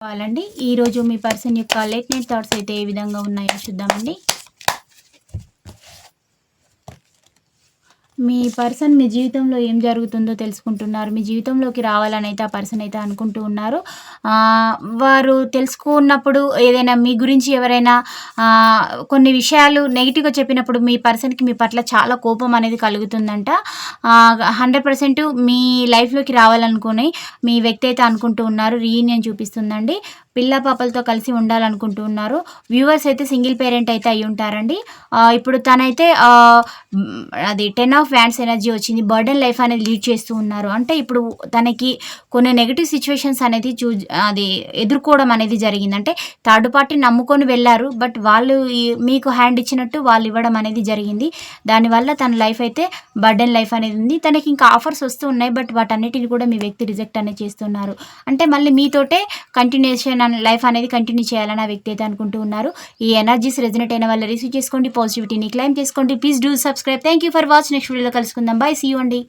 కావాలండి. ఈరోజు మీ పర్సన్ యొక్క లేట్ నైట్ థాట్స్ అయితే ఏ విధంగా ఉన్నాయో చూద్దామండి. మీ పర్సన్ మీ జీవితంలో ఏం జరుగుతుందో తెలుసుకుంటున్నారు. మీ జీవితంలోకి రావాలని అయితే ఆ పర్సన్ అయితే అనుకుంటూ ఉన్నారు. వారు తెలుసుకున్నప్పుడు ఏదైనా మీ గురించి ఎవరైనా కొన్ని విషయాలు నెగెటివ్‌గా చెప్పినప్పుడు మీ పర్సన్‌కి మీ పట్ల చాలా కోపం అనేది కలుగుతుందంట. 100% మీ లైఫ్‌లోకి రావాలనుకుని మీ వ్యక్తి అయితే అనుకుంటూ ఉన్నారు. రీయూనియన్ చూపిస్తుందండి. పిల్ల పాపలతో కలిసి ఉండాలనుకుంటూ ఉన్నారు. వ్యూవర్స్ అయితే సింగిల్ పేరెంట్ అయితే అయ్యుంటారండి. ఇప్పుడు తనైతే అది 10 ఆఫ్ వ్యాండ్స్ ఎనర్జీ వచ్చింది. బర్డెన్ లైఫ్ అనేది లీడ్ చేస్తూ ఉన్నారు. అంటే ఇప్పుడు తనకి కొన్ని నెగెటివ్ సిట్యుయేషన్స్ అనేది అది ఎదుర్కోవడం అనేది జరిగింది. అంటే థర్డ్ పార్టీ నమ్ముకొని వెళ్లారు. బట్ వాళ్ళు మీకు హ్యాండ్ ఇచ్చినట్టు వాళ్ళు ఇవ్వడం అనేది జరిగింది. దానివల్ల తన లైఫ్ అయితే బర్డెన్ లైఫ్ అనేది ఉంది. తనకి ఇంకా ఆఫర్స్ వస్తూ ఉన్నాయి. బట్ వాటన్నిటిని కూడా మీ వ్యక్తి రిజెక్ట్ అనేది చేస్తున్నారు. అంటే మళ్ళీ మీతోటే కంటిన్యూషన్ లైఫ్ అనేది కంటిన్యూ చేయాలని ఆ వ్యక్తి అయితే అనుకుంటూ ఉన్నారు. ఈ ఎనర్జీస్ రెజొనేట్ అయిన వాళ్ళు రిసీవ్ చేసుకోండి. పాజిటివిటీని క్లైమ్ చేసుకోండి. Please do subscribe. Thank you for watch. Next వీడియోలో కలుసుకుందాం. బై. సీ యూ అండి.